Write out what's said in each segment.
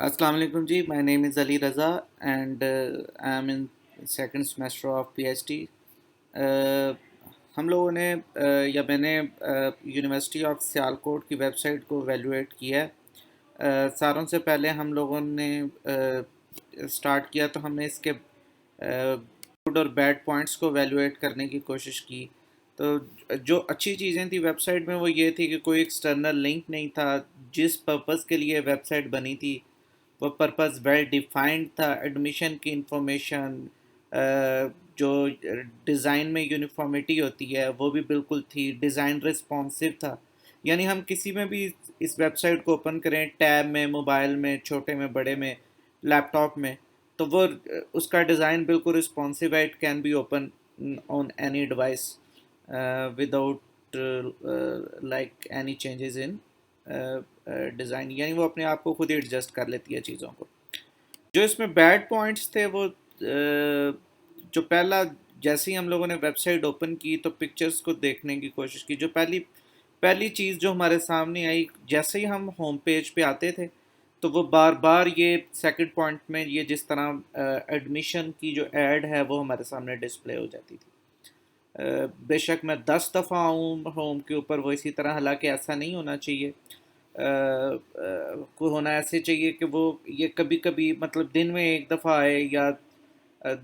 السلام علیکم جی. My name is Ali Raza and I am in second semester of P H D. ہم لوگوں نے یا میں نے یونیورسٹی آف سیالکوٹ کی ویب سائٹ کو ایویلویٹ کیا ہے. ساروں سے پہلے ہم لوگوں نے اسٹارٹ کیا تو ہم نے اس کے گڈ اور بیڈ پوائنٹس کو ایویلویٹ کرنے کی کوشش کی. تو جو اچھی چیزیں تھیں ویب سائٹ میں وہ یہ تھی کہ کوئی ایکسٹرنل لنک نہیں تھا. جس پرپز کے لیے ویب سائٹ بنی تھی وہ پرپز ویل ڈیفائنڈ تھا. ایڈمیشن کی انفارمیشن، جو ڈیزائن میں یونیفارمیٹی ہوتی ہے وہ بھی بالکل تھی. ڈیزائن رسپانسو تھا، یعنی ہم کسی میں بھی اس ویب سائٹ کو اوپن کریں، ٹیب میں، موبائل میں، چھوٹے میں، بڑے میں، لیپ ٹاپ میں، تو وہ اس کا ڈیزائن بالکل رسپانسو ہے. It can be open on any device without like any changes in design, یعنی وہ اپنے آپ کو خود ہی ایڈجسٹ کر لیتی ہے چیزوں کو. جو اس میں بیڈ پوائنٹس تھے وہ جو پہلا، جیسے ہی ہم لوگوں نے ویب سائٹ اوپن کی تو پکچرز کو دیکھنے کی کوشش کی. جو پہلی چیز جو ہمارے سامنے آئی، جیسے ہی ہم ہوم پیج پہ آتے تھے تو وہ بار بار یہ سیکنڈ پوائنٹ میں یہ جس طرح ایڈمیشن کی جو ایڈ ہے وہ ہمارے سامنے ڈسپلے ہو جاتی تھی. بے شک میں 10 دفعہ آؤں ہوم کے اوپر وہ اسی طرح، حالانکہ ایسا نہیں ہونا چاہیے. کو ہونا ایسے چاہیے کہ وہ یہ کبھی کبھی مطلب دن میں ایک دفعہ آئے یا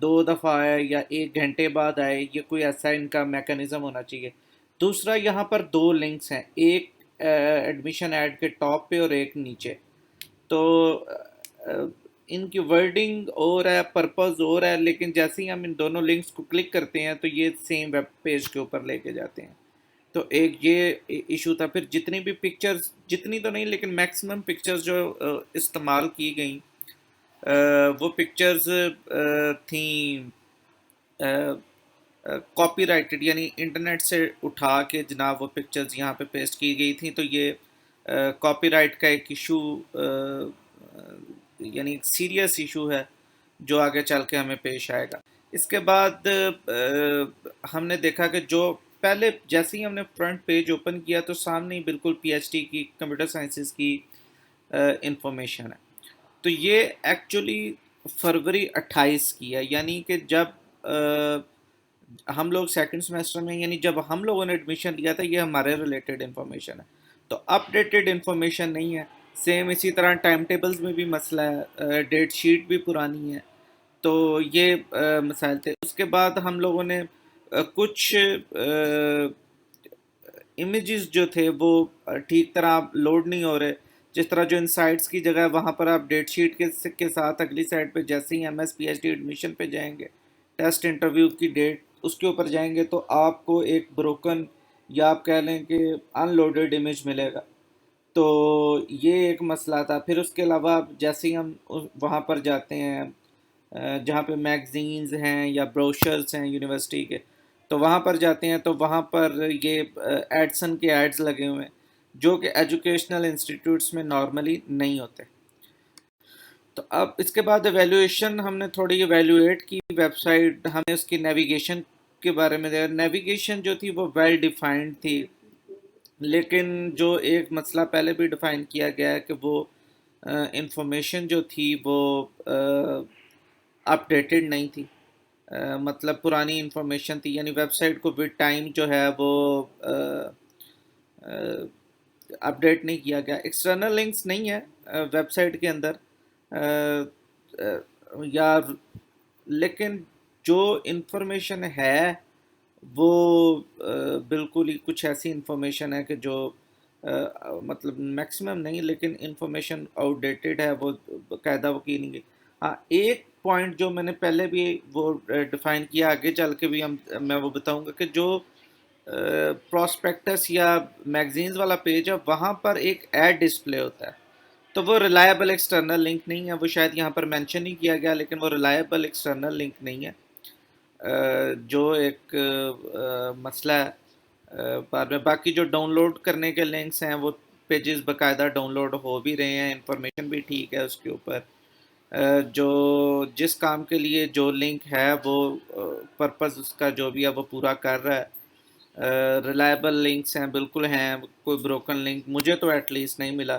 2 دفعہ آئے یا 1 گھنٹے بعد آئے. یہ کوئی ایسا ان کا میکانزم ہونا چاہیے. دوسرا، یہاں پر 2 لنکس ہیں، ایک ایڈمیشن ایڈ کے ٹاپ پہ اور ایک نیچے. تو ان کی ورڈنگ اور ہے، پرپز اور ہے، لیکن جیسے ہی ہم ان دونوں لنکس کو کلک کرتے ہیں تو یہ سیم ویب پیج کے اوپر لے کے جاتے ہیں. تو ایک یہ ایشو تھا. پھر جتنی بھی پکچرز، جتنی تو نہیں لیکن میکسیمم پکچرز جو استعمال کی گئیں وہ پکچرز تھیں کاپی رائٹڈ، یعنی انٹرنیٹ سے اٹھا کے جناب وہ پکچرز یہاں پہ پیسٹ کی گئی تھیں. تو یہ کاپی رائٹ کا ایک ایشو، یعنی ایک سیریس ایشو ہے جو آگے چل کے ہمیں پیش آئے گا. اس کے بعد ہم نے دیکھا کہ جو پہلے جیسے ہی ہم نے فرنٹ پیج اوپن کیا تو سامنے ہی بالکل پی ایچ ڈی کی، کمپیوٹر سائنسز کی انفارمیشن ہے. تو یہ ایکچولی فروری 28 کی ہے، یعنی کہ جب ہم لوگ سیکنڈ سیمسٹر میں، یعنی جب ہم لوگوں نے ایڈمیشن لیا تھا یہ ہمارے ریلیٹڈ انفارمیشن ہے. تو اپ ڈیٹڈ انفارمیشن نہیں ہے. سیم اسی طرح ٹائم ٹیبلز میں بھی مسئلہ ہے، ڈیٹ شیٹ بھی پرانی ہے. تو یہ مسائل تھے. اس کے بعد ہم لوگوں نے کچھ امیجز جو تھے وہ ٹھیک طرح لوڈ نہیں ہو رہے. جس طرح جو ان سائٹس کی جگہ ہے وہاں پر آپ ڈیٹ شیٹ کے ساتھ اگلی سائٹ پہ جیسے ہی M S P H D admission پہ جائیں گے، ٹیسٹ انٹرویو کی ڈیٹ اس کے اوپر جائیں گے تو آپ کو ایک بروکن، یا آپ کہہ لیں کہ ان لوڈیڈ امیج ملے گا. تو یہ ایک مسئلہ تھا. پھر اس کے علاوہ جیسے ہی ہم وہاں پر جاتے ہیں جہاں پہ میگزینز ہیں یا بروشرز ہیں یونیورسٹی کے، تو وہاں پر جاتے ہیں تو وہاں پر یہ ایڈسن کے ایڈز لگے ہوئے ہیں جو کہ ایجوکیشنل انسٹیٹیوٹس میں نارملی نہیں ہوتے. تو اب اس کے بعد ایویلویشن ہم نے تھوڑی ایویلویٹ کی ویب سائٹ. ہم نے اس کی نیویگیشن کے بارے میں دیکھا. نیویگیشن جو تھی وہ ویل ڈیفائنڈ تھی، لیکن جو ایک مسئلہ پہلے بھی ڈیفائن کیا گیا ہے کہ وہ انفارمیشن جو تھی وہ اپ ڈیٹڈ نہیں تھی. مطلب پرانی انفارمیشن تھی، یعنی ویب سائٹ کو ود ٹائم جو ہے وہ اپ ڈیٹ نہیں کیا گیا. ایکسٹرنل لنکس نہیں ہے ویب سائٹ کے اندر یا، لیکن جو انفارمیشن ہے وہ بالکل ہی کچھ ایسی انفارمیشن ہے کہ جو مطلب میکسیمم نہیں لیکن انفارمیشن آؤٹ ڈیٹڈ ہے، وہ باقاعدہ وہ کی نہیں گئی. ہاں، ایک پوائنٹ جو میں نے پہلے بھی وہ ڈیفائن کیا، آگے چل کے بھی میں وہ بتاؤں گا کہ جو پراسپیکٹس یا میگزینز والا پیج ہے وہاں پر ایک ایڈ ڈسپلے ہوتا ہے. تو وہ ریلائبل ایکسٹرنل لنک نہیں ہے. وہ شاید یہاں پر مینشن نہیں کیا گیا لیکن وہ ریلائبل ایکسٹرنل لنک نہیں ہے، جو ایک مسئلہ ہے. بعد میں باقی جو ڈاؤن لوڈ کرنے کے لنکس ہیں وہ پیجز باقاعدہ ڈاؤن لوڈ ہو بھی رہے ہیں، انفارمیشن بھی ٹھیک ہے اس کے اوپر. جو جس کام کے لیے جو لنک ہے وہ پرپز اس کا جو بھی ہے وہ پورا کر رہا ہے. ریلائبل لنکس ہیں، بالکل ہیں. کوئی بروکن لنک مجھے تو ایٹ لیسٹ نہیں ملا.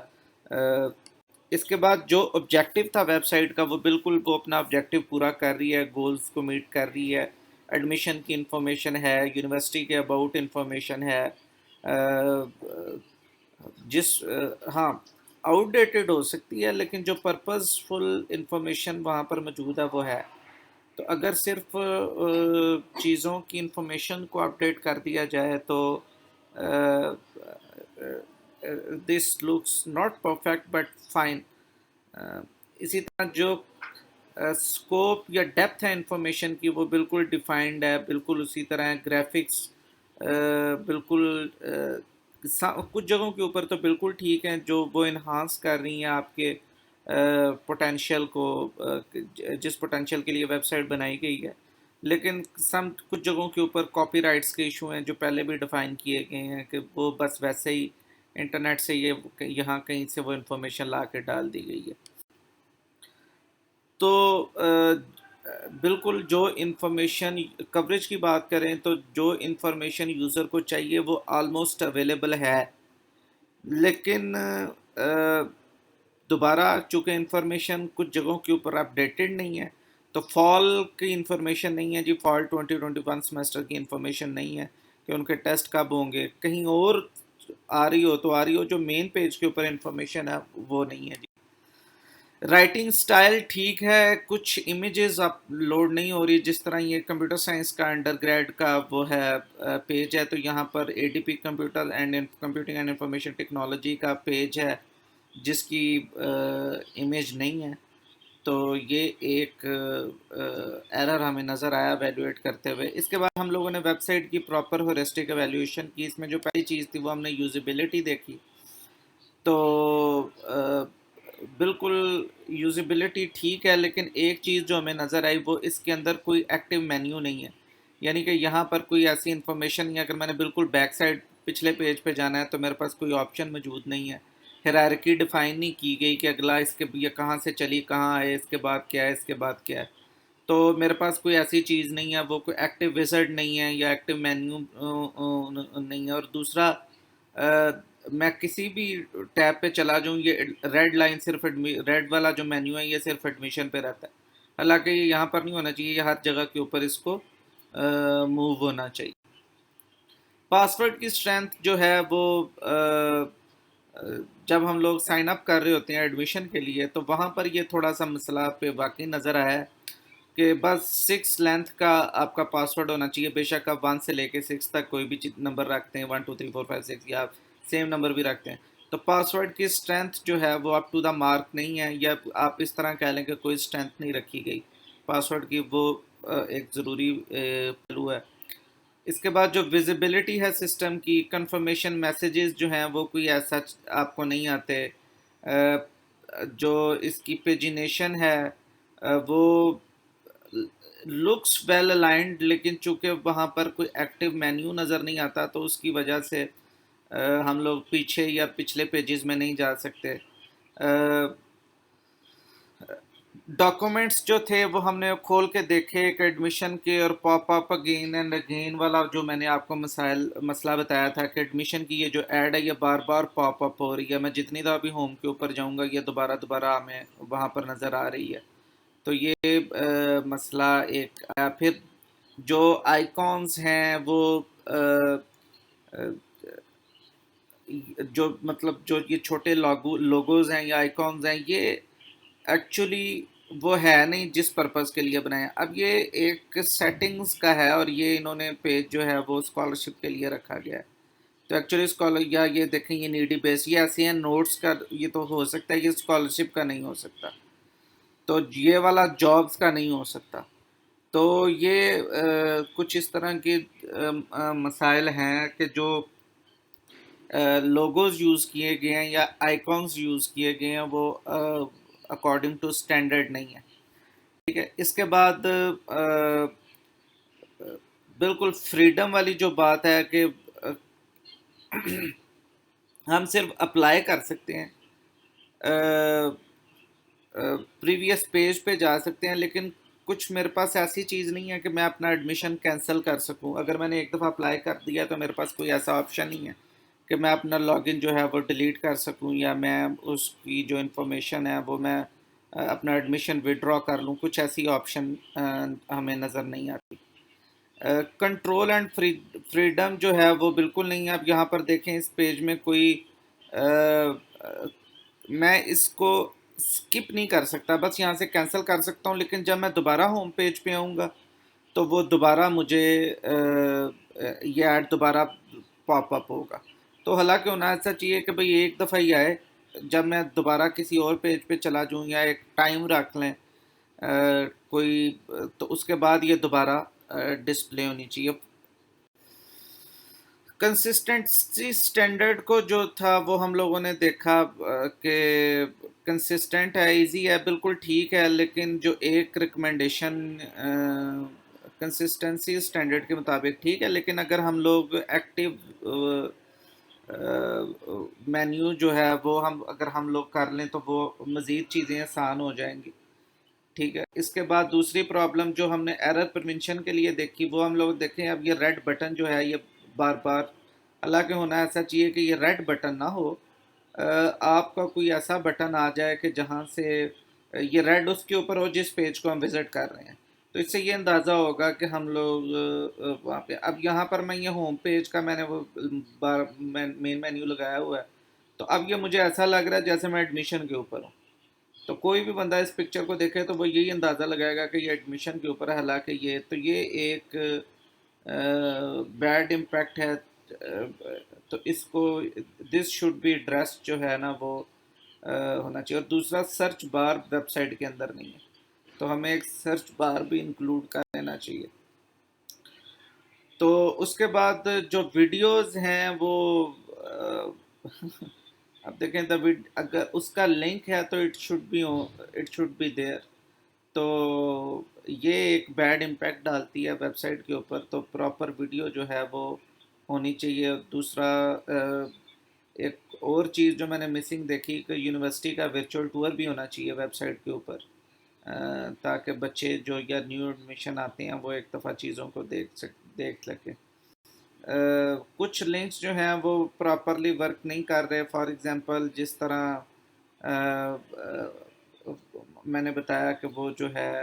اس کے بعد جو آبجیکٹیو تھا ویب سائٹ کا وہ بالکل وہ اپنا آبجیکٹیو پورا کر رہی ہے، گولز کو میٹ کر رہی ہے، ایڈمیشن کی انفارمیشن ہے، یونیورسٹی کے اباؤٹ انفارمیشن ہے، جس ہاں آؤٹ ڈیٹڈ ہو سکتی ہے لیکن جو پرپز فل انفارمیشن وہاں پر موجود ہے وہ ہے. تو اگر صرف چیزوں کی انفارمیشن کو اپڈیٹ کر دیا جائے تو this looks not perfect but fine. اسی طرح جو اسکوپ یا ڈیپتھ ہے انفارمیشن کی وہ بالکل ڈیفائنڈ ہے، بالکل اسی طرح گرافکس بالکل کچھ جگہوں کے اوپر تو بالکل ٹھیک ہیں جو وہ انہانس کر رہی ہیں آپ کے پوٹینشیل کو، جس پوٹینشیل کے لیے ویب سائٹ بنائی گئی ہے. لیکن کچھ جگہوں کے اوپر کاپی رائٹس کے ایشو ہیں جو پہلے بھی ڈیفائن کیے گئے ہیں کہ وہ بس ویسے ہی انٹرنیٹ سے یہاں کہیں سے وہ انفارمیشن لا کے ڈال دی گئی ہے. تو بالکل جو انفارمیشن کوریج کی بات کریں تو جو انفارمیشن یوزر کو چاہیے وہ آلموسٹ اویلیبل ہے، لیکن دوبارہ چونکہ انفارمیشن کچھ جگہوں کے اوپر اپڈیٹڈ نہیں ہے، تو فال کی انفارمیشن نہیں ہے جی، فال 2021 سمیسٹر کی انفارمیشن نہیں ہے کہ ان کے ٹیسٹ کب ہوں گے، کہیں اور آ رہی ہو تو آ رہی ہو، جو مین پیج کے اوپر انفارمیشن ہے وہ نہیں ہے جی. رائٹنگ سٹائل ٹھیک ہے، کچھ امیجز اپلوڈ نہیں ہو رہی، جس طرح یہ کمپیوٹر سائنس کا انڈر گریڈ کا وہ ہے پیج ہے، تو یہاں پر A D P computer and computing and information technology کا پیج ہے جس کی امیج نہیں ہے. تو یہ ایک ایرر ہمیں نظر آیا ایویلویٹ کرتے ہوئے. اس کے بعد ہم لوگوں نے ویب سائٹ کی پراپر ہورسٹک ایویلیویشن کی. اس میں جو پہلی چیز تھی وہ ہم نے یوزیبلٹی دیکھی. تو بالکل یوزیبلٹی ٹھیک ہے، لیکن ایک چیز جو ہمیں نظر آئی وہ اس کے اندر کوئی ایکٹیو مینیو نہیں ہے، یعنی کہ یہاں پر کوئی ایسی انفارمیشن نہیں ہے. اگر میں نے بالکل بیک سائڈ پچھلے پیج پہ جانا ہے تو میرے پاس کوئی آپشن موجود نہیں ہے. ہیرارکی ڈیفائن نہیں کی گئی کہ اگلا اس کے یہ کہاں سے چلی کہاں ہے، اس کے بعد کیا ہے، اس کے بعد کیا ہے. تو میرے پاس کوئی ایسی چیز نہیں ہے، وہ کوئی ایکٹیو وزٹ نہیں ہے یا ایکٹیو مینیو نہیں ہے. اور دوسرا میں کسی بھی ٹیب پہ چلا جاؤں یہ ریڈ لائن صرف ریڈ والا جو مینیو ہے یہ صرف ایڈمیشن پہ رہتا ہے، حالانکہ یہ یہاں پر نہیں ہونا چاہیے، یہ ہر جگہ کے اوپر اس کو موو ہونا چاہیے. پاسورڈ کی اسٹرینتھ جو ہے وہ جب ہم لوگ سائن اپ کر رہے ہوتے ہیں ایڈمیشن کے لیے تو وہاں پر یہ تھوڑا سا مسئلہ پہ واقعی نظر آیا ہے کہ بس 6 لینتھ کا آپ کا پاسورڈ ہونا چاہیے. بے شک آپ 1 سے لے کے 6 تک کوئی بھی نمبر رکھتے ہیں، 1 2 3 4 5 6 یا سیم نمبر بھی رکھتے ہیں، تو پاسورڈ کی اسٹرینتھ جو ہے وہ اپ ٹو دا مارک نہیں ہے، یا آپ اس طرح کہہ لیں کہ کوئی اسٹرینتھ نہیں رکھی گئی پاسورڈ کی. وہ ایک ضروری پہلو ہے. اس کے بعد جو ویزیبلٹی ہے سسٹم کی، کنفرمیشن میسیجز جو ہیں وہ کوئی ایسا آپ کو نہیں آتے. جو اس کی پیجینیشن ہے وہ لکس ویل الائنڈ، لیکن چونکہ وہاں پر کوئی ایکٹیو مینیو نظر نہیں آتا تو اس کی وجہ سے ہم لوگ پیچھے یا پچھلے پیجز میں نہیں جا سکتے. ڈاکومنٹس جو تھے وہ ہم نے کھول کے دیکھے ایک ایڈمیشن کے، اور پاپ اپ اگین اینڈ اگین والا جو میں نے آپ کو مسئلہ بتایا تھا کہ ایڈمیشن کی یہ جو ایڈ ہے یہ بار بار پاپ اپ ہو رہی ہے. میں جتنی دفعہ بھی ہوم کے اوپر جاؤں گا یہ دوبارہ ہمیں وہاں پر نظر آ رہی ہے. تو یہ مسئلہ ایک آیا. پھر جو آئیکونز ہیں وہ جو مطلب جو یہ چھوٹے لوگوز ہیں یا آئیکونز ہیں یہ ایکچولی وہ ہے نہیں جس پرپز کے لیے بنایا. اب یہ ایک سیٹنگز کا ہے اور یہ انہوں نے پیج جو ہے وہ اسکالرشپ کے لیے رکھا گیا ہے. تو ایکچولی اسکالر یا یہ دیکھیں یہ نیڈی بیس یہ ایسے ہیں نوٹس کا، یہ تو ہو سکتا ہے، یہ اسکالرشپ کا نہیں ہو سکتا، تو یہ والا جابز کا نہیں ہو سکتا. تو یہ کچھ اس طرح کے مسائل ہیں کہ جو لوگوز یوز کیے گئے ہیں یا آئیکونز یوز کیے گئے ہیں وہ اکارڈنگ ٹو اسٹینڈرڈ نہیں ہے. ٹھیک ہے. اس کے بعد بالکل فریڈم والی جو بات ہے کہ ہم صرف اپلائی کر سکتے ہیں، پریویس پیج پہ جا سکتے ہیں، لیکن کچھ میرے پاس ایسی چیز نہیں ہے کہ میں اپنا ایڈمیشن کینسل کر سکوں. اگر میں نے ایک دفعہ اپلائی کر دیا تو میرے پاس کوئی ایسا آپشن نہیں ہے کہ میں اپنا لاگ ان جو ہے وہ ڈیلیٹ کر سکوں، یا میں اس کی جو انفارمیشن ہے وہ میں اپنا ایڈمیشن ودرا کر لوں. کچھ ایسی آپشن ہمیں نظر نہیں آتی. کنٹرول اینڈ فریڈم جو ہے وہ بالکل نہیں ہے. اب یہاں پر دیکھیں اس پیج میں کوئی میں اس کو سکپ نہیں کر سکتا، بس یہاں سے کینسل کر سکتا ہوں، لیکن جب میں دوبارہ ہوم پیج پہ آؤں گا تو وہ دوبارہ مجھے یہ ایڈ دوبارہ پاپ اپ ہوگا. تو حالانکہ ہونا ایسا چاہیے کہ بھئی ایک دفعہ ہی آئے، جب میں دوبارہ کسی اور پیج پہ چلا جاؤں یا ایک ٹائم رکھ لیں کوئی، تو اس کے بعد یہ دوبارہ ڈسپلے ہونی چاہیے. کنسسٹنسی سٹینڈرڈ کو جو تھا وہ ہم لوگوں نے دیکھا کہ کنسسٹنٹ ہے، ایزی ہے، بالکل ٹھیک ہے، لیکن جو ایک ریکمنڈیشن کنسسٹنسی سٹینڈرڈ کے مطابق ٹھیک ہے، لیکن اگر ہم لوگ ایکٹیو مینیو جو ہے وہ اگر ہم لوگ کر لیں تو وہ مزید چیزیں آسان ہو جائیں گی. ٹھیک ہے. اس کے بعد دوسری پرابلم جو ہم نے ایرر پرونشن کے لیے دیکھی، وہ ہم لوگ دیکھیں. اب یہ ریڈ بٹن جو ہے یہ بار بار، حالانکہ ہونا ایسا چاہیے کہ یہ ریڈ بٹن نہ ہو، آپ کا کوئی ایسا بٹن آ جائے کہ جہاں سے یہ ریڈ اس کے اوپر ہو جس پیج کو ہم وزٹ کر رہے ہیں. تو اس سے یہ اندازہ ہوگا کہ ہم لوگ وہاں پہ. اب یہاں پر میں یہ ہوم پیج کا میں نے وہ مین مینیو لگایا ہوا ہے، تو اب یہ مجھے ایسا لگ رہا ہے جیسے میں ایڈمیشن کے اوپر ہوں. تو کوئی بھی بندہ اس پکچر کو دیکھے تو وہ یہی اندازہ لگائے گا کہ یہ ایڈمیشن کے اوپر ہے، حالانکہ یہ ایک بیڈ امپیکٹ ہے. تو اس کو دس شوڈ بی ایڈریس جو ہے نا وہ ہونا چاہیے. اور دوسرا، سرچ بار ویب سائٹ کے اندر نہیں ہے، تو ہمیں ایک سرچ بار بھی انکلوڈ کر لینا چاہیے. تو اس کے بعد جو ویڈیوز ہیں وہ اب دیکھیں اگر اس کا لنک ہے تو اٹ شوڈ بی دیئر. تو یہ ایک بیڈ امپیکٹ ڈالتی ہے ویب سائٹ کے اوپر. تو پراپر ویڈیو جو ہے وہ ہونی چاہیے. دوسرا ایک اور چیز جو میں نے مسنگ دیکھی کہ یونیورسٹی کا ورچوئل ٹور بھی ہونا چاہیے ویب سائٹ کے اوپر، تاکہ بچے جو یا نیو ایڈمیشن آتے ہیں وہ ایک دفعہ چیزوں کو دیکھ سکیں. کچھ لنکس جو ہیں وہ پراپرلی ورک نہیں کر رہے. فار ایگزامپل جس طرح میں نے بتایا کہ وہ جو ہے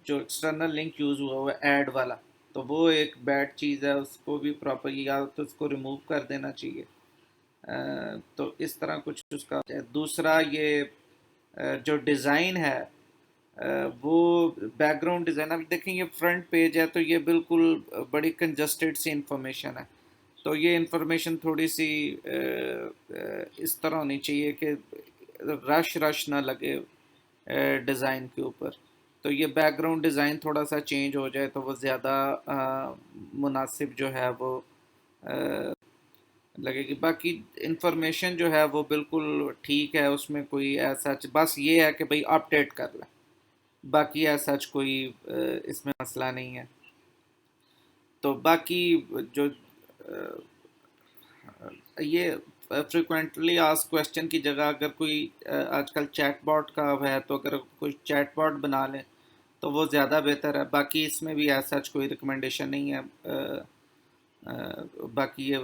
جو ایکسٹرنل لنک یوز ہوا ہے ایڈ والا، تو وہ ایک بیڈ چیز ہے. اس کو بھی پراپرلی یا تو اس کو ریموو کر دینا چاہیے. تو اس طرح کچھ اس کا. دوسرا یہ جو ڈیزائن ہے وہ بیک گراؤنڈ ڈیزائن، اب دیکھیں یہ فرنٹ پیج ہے تو یہ بالکل بڑی کنجسٹڈ سی انفارمیشن ہے. تو یہ انفارمیشن تھوڑی سی اس طرح ہونی چاہیے کہ رش نہ لگے ڈیزائن کے اوپر. تو یہ بیک گراؤنڈ ڈیزائن تھوڑا سا چینج ہو جائے تو وہ زیادہ مناسب جو ہے وہ لگے گی. باقی انفارمیشن جو ہے وہ بالکل ٹھیک ہے، اس میں کوئی ایسا بس یہ ہے کہ بھئی اپ ڈیٹ کر لیں، باقی ایسا کوئی اس میں مسئلہ نہیں ہے. تو باقی جو یہ فریکوینٹلی آسک کویشچن کی جگہ اگر کوئی آج کل چیٹ باٹ کا ہے تو اگر کوئی چیٹ باٹ بنا لیں تو وہ زیادہ بہتر ہے. باقی اس میں بھی ایسا کوئی ریکمنڈیشن نہیں ہے. باقی یہ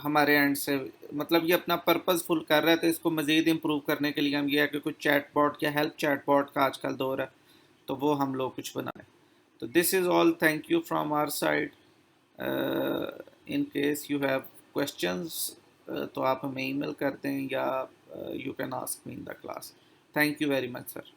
ہمارے اینڈ سے مطلب یہ اپنا پرپز فل کر رہا ہے، تو اس کو مزید امپروو کرنے کے لیے ہم یہ ہے کہ کچھ چیٹ باٹ یا ہیلپ چیٹ باٹ کا آج کل دور ہے تو وہ ہم لوگ کچھ بنائیں. تو this is all. Thank you from our side. In case you have questions تو آپ ہمیں ای میل کر دیں یا you can ask me in the class. Thank you very much sir.